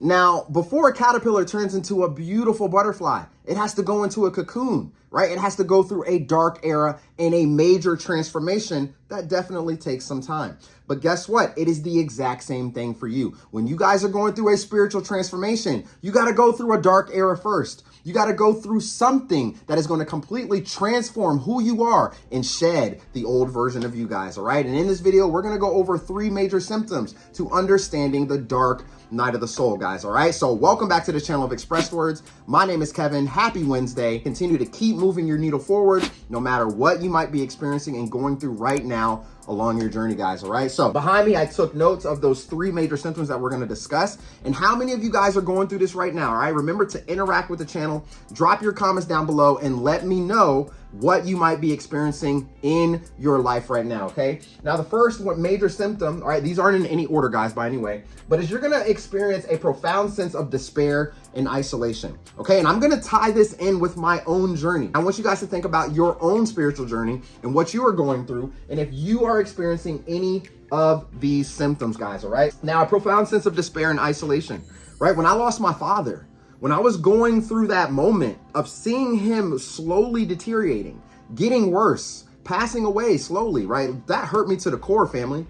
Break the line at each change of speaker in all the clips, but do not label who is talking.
Now, before a caterpillar turns into a beautiful butterfly, it has to go into a cocoon, right? It has to go through a dark era and a major transformation that definitely takes some time. But guess what? It is the exact same thing for you. When you guys are going through a spiritual transformation, you got to go through a dark era first. You got to go through something that is going to completely transform who you are and shed the old version of you guys, all right? And in this video, we're going to go over 3 major symptoms to understanding the dark night of the soul, guys, all right? So welcome back to the channel of ExpressedWordz. My name is Kevin. Happy Wednesday. Continue to keep moving your needle forward no matter what you might be experiencing and going through right now along your journey, guys, all right? So behind me, I took notes of those 3 major symptoms that we're going to discuss and how many of you guys are going through this right now, all right? Remember to interact with the channel, drop your comments down below and let me know what you might be experiencing in your life right now, okay? Now, the first major symptom, all right, these aren't in any order, guys, by any way, but is you're gonna experience a profound sense of despair and isolation, okay? And I'm gonna tie this in with my own journey. I want you guys to think about your own spiritual journey and what you are going through, and if you are experiencing any of these symptoms, guys, all right? Now, a profound sense of despair and isolation, right? When I lost my father, when I was going through that moment of seeing him slowly deteriorating, getting worse, passing away slowly, right? That hurt me to the core, family.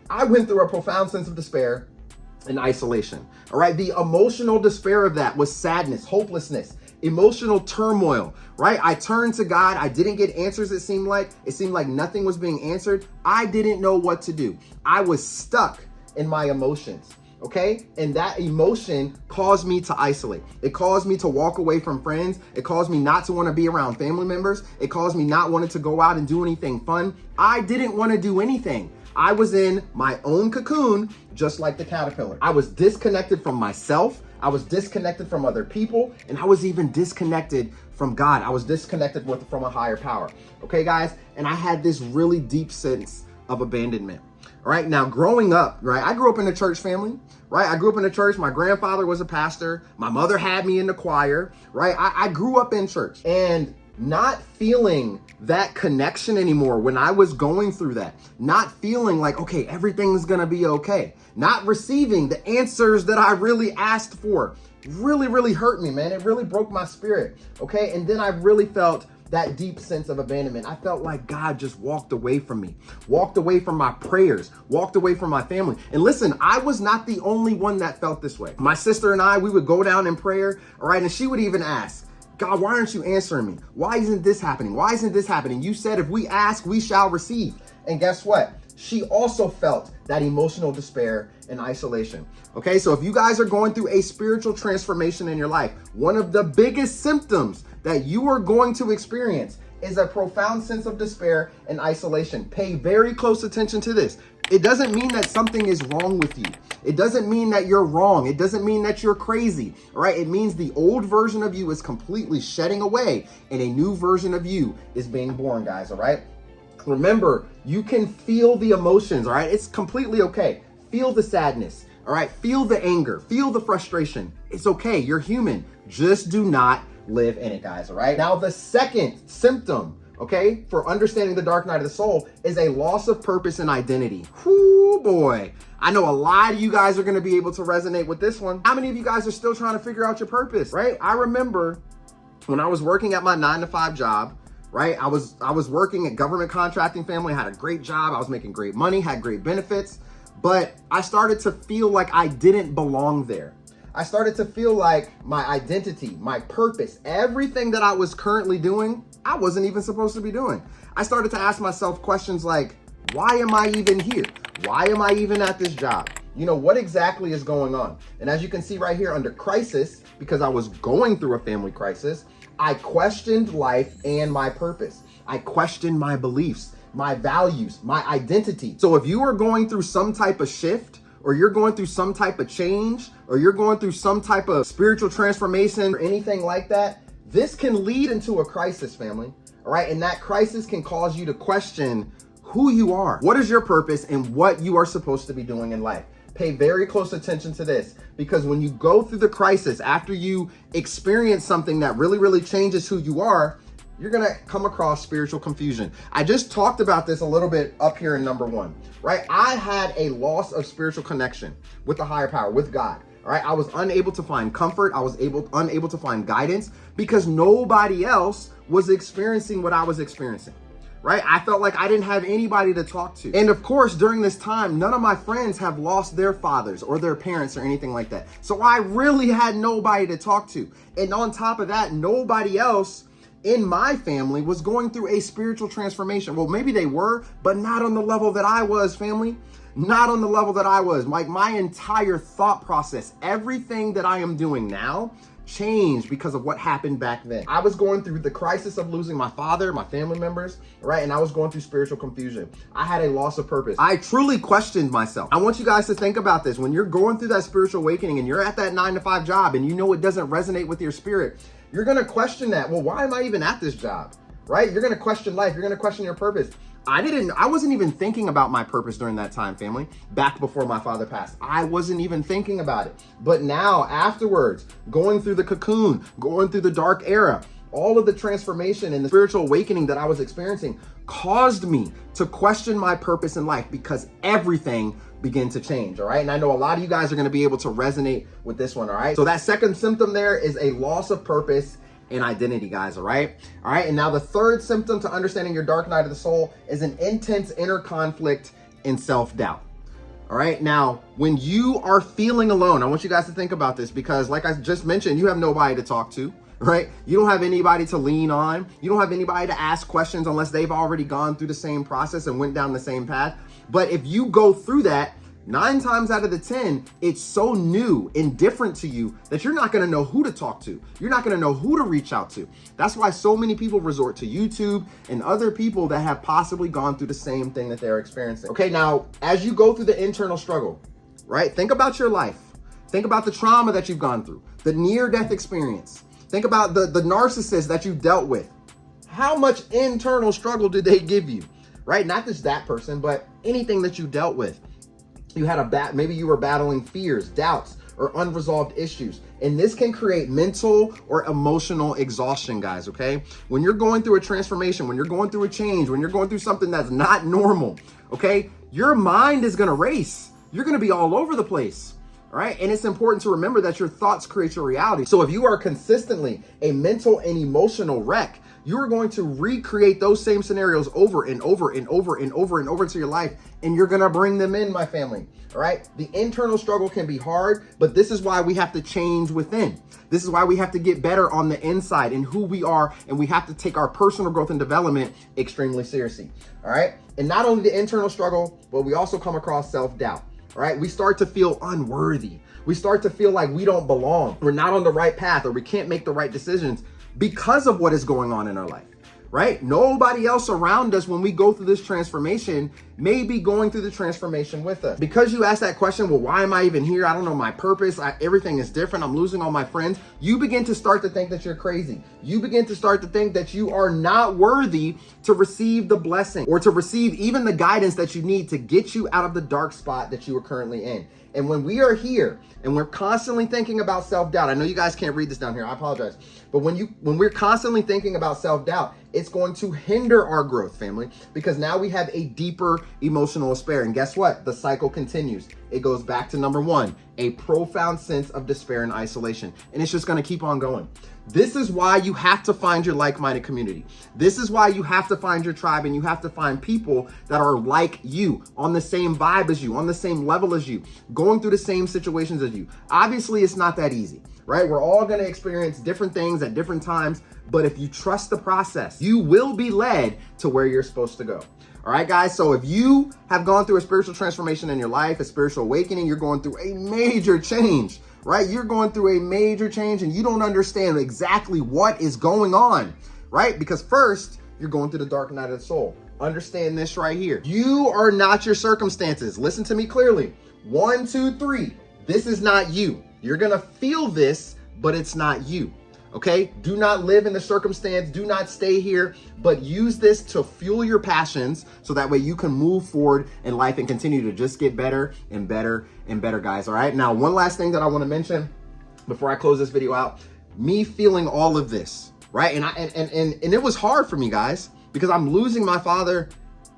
I went through a profound sense of despair and isolation, all right? The emotional despair of that was sadness, hopelessness, emotional turmoil, right? I turned to God. I didn't get answers, it seemed like. It seemed like nothing was being answered. I didn't know what to do. I was stuck in my emotions. Okay? And that emotion caused me to isolate. It caused me to walk away from friends. It caused me not to want to be around family members. It caused me not wanting to go out and do anything fun. I didn't want to do anything. I was in my own cocoon, just like the caterpillar. I was disconnected from myself. I was disconnected from other people. And I was even disconnected from God. I was disconnected from a higher power. Okay, guys? And I had this really deep sense of abandonment. All right, now growing up, right, I grew up in a church family, right? I grew up in a church. My grandfather was a pastor. My mother had me in the choir, right? I grew up in church and not feeling that connection anymore when I was going through that, not feeling like, okay, everything's gonna be okay, not receiving the answers that I really asked for, really hurt me, man. It really broke my spirit, okay? And then I really felt that deep sense of abandonment. I felt like God just walked away from me, walked away from my prayers, walked away from my family. And listen, I was not the only one that felt this way. My sister and I, we would go down in prayer, all right? And she would even ask, God, why aren't you answering me? Why isn't this happening? Why isn't this happening? You said if we ask, we shall receive. And guess what? She also felt that emotional despair and isolation. Okay, so if you guys are going through a spiritual transformation in your life, one of the biggest symptoms that you are going to experience is a profound sense of despair and isolation. Pay very close attention to this. It doesn't mean that something is wrong with you. It doesn't mean that you're wrong. It doesn't mean that you're crazy, all right? It means the old version of you is completely shedding away and a new version of you is being born, guys, all right? Remember, you can feel the emotions, all right? It's completely okay. Feel the sadness, all right? Feel the anger, feel the frustration. It's okay, you're human. Just do not live in it, guys, all right? Now, the second symptom, okay, for understanding the dark night of the soul is a loss of purpose and identity. Whoo, boy. I know a lot of you guys are gonna be able to resonate with this one. How many of you guys are still trying to figure out your purpose, right? I remember when I was working at my 9-to-5 job, right? I was working at government contracting family, had a great job. I was making great money, had great benefits, but I started to feel like I didn't belong there. I started to feel like my identity, my purpose, everything that I was currently doing, I wasn't even supposed to be doing. I started to ask myself questions like, why am I even here? Why am I even at this job? You know, what exactly is going on? And as you can see right here under crisis, because I was going through a family crisis, I questioned life and my purpose. I questioned my beliefs, my values, my identity. So if you are going through some type of shift, or you're going through some type of change, or you're going through some type of spiritual transformation or anything like that, this can lead into a crisis, family, all right? And that crisis can cause you to question who you are, what is your purpose, and what you are supposed to be doing in life. Pay very close attention to this, because when you go through the crisis, after you experience something that really changes who you are, you're gonna come across spiritual confusion. I just talked about this a little bit up here in number 1, right? I had a loss of spiritual connection with the higher power, with God. All right, I was unable to find comfort. I was unable to find guidance because nobody else was experiencing what I was experiencing. Right? I felt like I didn't have anybody to talk to. And of course, during this time, none of my friends have lost their fathers or their parents or anything like that. So I really had nobody to talk to. And on top of that, nobody else in my family was going through a spiritual transformation. Well, maybe they were, but not on the level that I was, family. Not on the level that I was. Like my entire thought process, everything that I am doing now changed because of what happened back then. I was going through the crisis of losing my father, my family members, right? And I was going through spiritual confusion. I had a loss of purpose. I truly questioned myself. I want you guys to think about this. When you're going through that spiritual awakening and you're at that 9-to-5 job and you know it doesn't resonate with your spirit, you're going to question that. Well, why am I even at this job? Right? You're going to question life. You're going to question your purpose. I wasn't even thinking about my purpose during that time, family, back before my father passed. I wasn't even thinking about it. But now afterwards, going through the cocoon, going through the dark era, all of the transformation and the spiritual awakening that I was experiencing caused me to question my purpose in life because everything began to change. All right. And I know a lot of you guys are going to be able to resonate with this one. All right. So that second symptom there is a loss of purpose and identity, guys. All right. All right. And now the third symptom to understanding your dark night of the soul is an intense inner conflict and self-doubt. All right. Now, when you are feeling alone, I want you guys to think about this because like I just mentioned, you have nobody to talk to, right? You don't have anybody to lean on. You don't have anybody to ask questions unless they've already gone through the same process and went down the same path. But if you go through that, 9 times out of the 10, it's so new and different to you that you're not going to know who to talk to. You're not going to know who to reach out to. That's why so many people resort to YouTube and other people that have possibly gone through the same thing that they're experiencing. Okay, now, as you go through the internal struggle, right? Think about your life. Think about the trauma that you've gone through, the near-death experience. Think about the narcissist that you've dealt with. How much internal struggle did they give you, right? Not just that person, but anything that you dealt with. You had maybe you were battling fears, doubts, or unresolved issues. And this can create mental or emotional exhaustion, guys, okay? When you're going through a transformation, when you're going through a change, when you're going through something that's not normal, okay? Your mind is gonna race. You're gonna be all over the place, all right? And it's important to remember that your thoughts create your reality. So if you are consistently a mental and emotional wreck, you're going to recreate those same scenarios over and over and over and over and over into your life, and you're gonna bring them in, my family, all right? The internal struggle can be hard, but this is why we have to change within. This is why we have to get better on the inside and who we are, and we have to take our personal growth and development extremely seriously, all right? And not only the internal struggle, but we also come across self-doubt, all right? We start to feel unworthy. We start to feel like we don't belong. We're not on the right path, or we can't make the right decisions because of what is going on in our life, right? Nobody else around us when we go through this transformation may be going through the transformation with us. Because you ask that question, well, why am I even here? I don't know my purpose. Everything is different. I'm losing all my friends. You begin to start to think that you're crazy. You begin to start to think that you are not worthy to receive the blessing or to receive even the guidance that you need to get you out of the dark spot that you are currently in. And when we are here and we're constantly thinking about self-doubt, I know you guys can't read this down here, I apologize. But when we're constantly thinking about self-doubt, it's going to hinder our growth, family, because now we have a deeper emotional despair. And guess what? The cycle continues. It goes back to number 1, a profound sense of despair and isolation. And it's just going to keep on going. This is why you have to find your like-minded community. This is why you have to find your tribe, and you have to find people that are like you, on the same vibe as you, on the same level as you, going through the same situations as you. Obviously, it's not that easy, right? We're all going to experience different things at different times, but if you trust the process, you will be led to where you're supposed to go. All right, guys. So if you have gone through a spiritual transformation in your life, a spiritual awakening, you're going through a major change, right? You're going through a major change and you don't understand exactly what is going on, right? Because first, you're going through the dark night of the soul. Understand this right here. You are not your circumstances. Listen to me clearly. 1, 2, 3. This is not you. You're going to feel this, but it's not you. Okay? Do not live in the circumstance. Do not stay here, but use this to fuel your passions so that way you can move forward in life and continue to just get better and better and better, guys. All right? Now, one last thing that I want to mention before I close this video out, me feeling all of this, right? And it was hard for me, guys, because I'm losing my father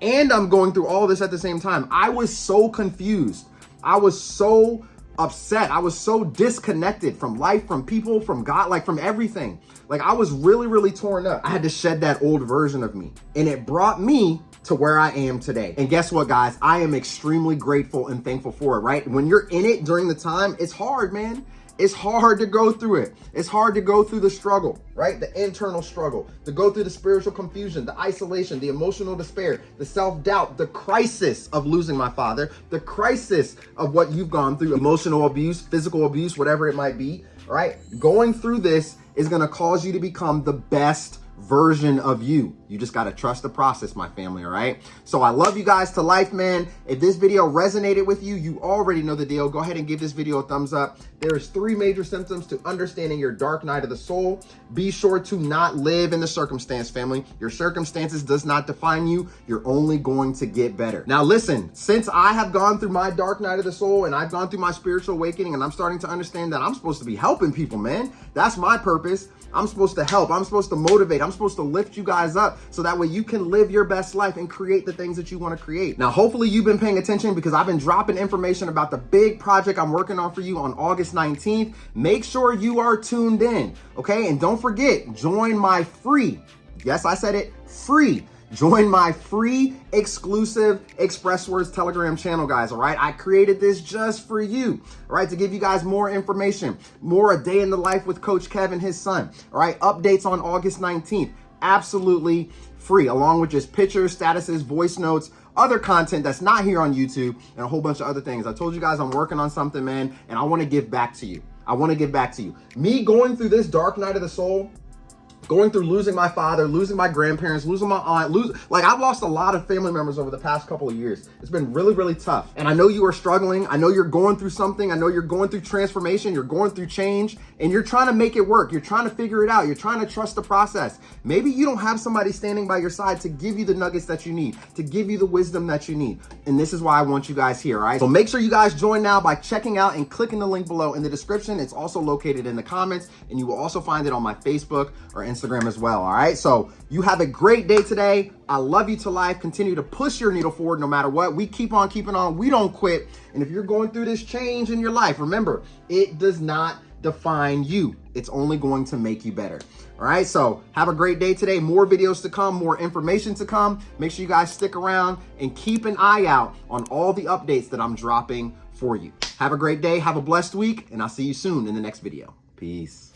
and I'm going through all this at the same time. I was so confused. I was so upset. I was so disconnected from life, from people, from God, like from everything. Like I was really, really torn up. I had to shed that old version of me, and it brought me to where I am today. And guess what, guys? I am extremely grateful and thankful for it, right? When you're in it during the time, it's hard, man. It's hard to go through it. It's hard to go through the struggle, right? The internal struggle, to go through the spiritual confusion, the isolation, the emotional despair, the self-doubt, the crisis of losing my father, the crisis of what you've gone through, emotional abuse, physical abuse, whatever it might be, right? Going through this is gonna cause you to become the best version of you. You just got to trust the process, my family, all right? So I love you guys to life, man. If this video resonated with you, you already know the deal. Go ahead and give this video a thumbs up. There's 3 major symptoms to understanding your dark night of the soul. Be sure to not live in the circumstance, family. Your circumstances does not define you. You're only going to get better. Now listen, since I have gone through my dark night of the soul and I've gone through my spiritual awakening and I'm starting to understand that I'm supposed to be helping people, man. That's my purpose. I'm supposed to help. I'm supposed to motivate. I'm supposed to lift you guys up so that way you can live your best life and create the things that you want to create. Now, hopefully you've been paying attention because I've been dropping information about the big project I'm working on for you on August 19th. Make sure you are tuned in, okay? And don't forget, join my free, yes, I said it, free. Join my free exclusive ExpressedWordz Telegram channel, guys, all right? I created this just for you, all right, to give you guys more information, more a day in the life with Coach Kev and his son, all right? Updates on August 19th, absolutely free, along with just pictures, statuses, voice notes, other content that's not here on YouTube, and a whole bunch of other things. I told you guys I'm working on something, man, and I want to give back to you. I want to give back to you. Me going through this dark night of the soul, going through losing my father, losing my grandparents, losing my aunt, like I've lost a lot of family members over the past couple of years. It's been really, really tough. And I know you are struggling. I know you're going through something. I know you're going through transformation. You're going through change and you're trying to make it work. You're trying to figure it out. You're trying to trust the process. Maybe you don't have somebody standing by your side to give you the nuggets that you need, to give you the wisdom that you need. And this is why I want you guys here, all right? So make sure you guys join now by checking out and clicking the link below in the description. It's also located in the comments and you will also find it on my Facebook or Instagram as well, all right? So you have a great day today. I love you to life. Continue to push your needle forward no matter what. We keep on keeping on. We don't quit. And if you're going through this change in your life, remember, it does not define you. It's only going to make you better. All right, so have a great day today. More videos to come, more information to come. Make sure you guys stick around and keep an eye out on all the updates that I'm dropping for you. Have a great day. Have a blessed week, and I'll see you soon in the next video. Peace.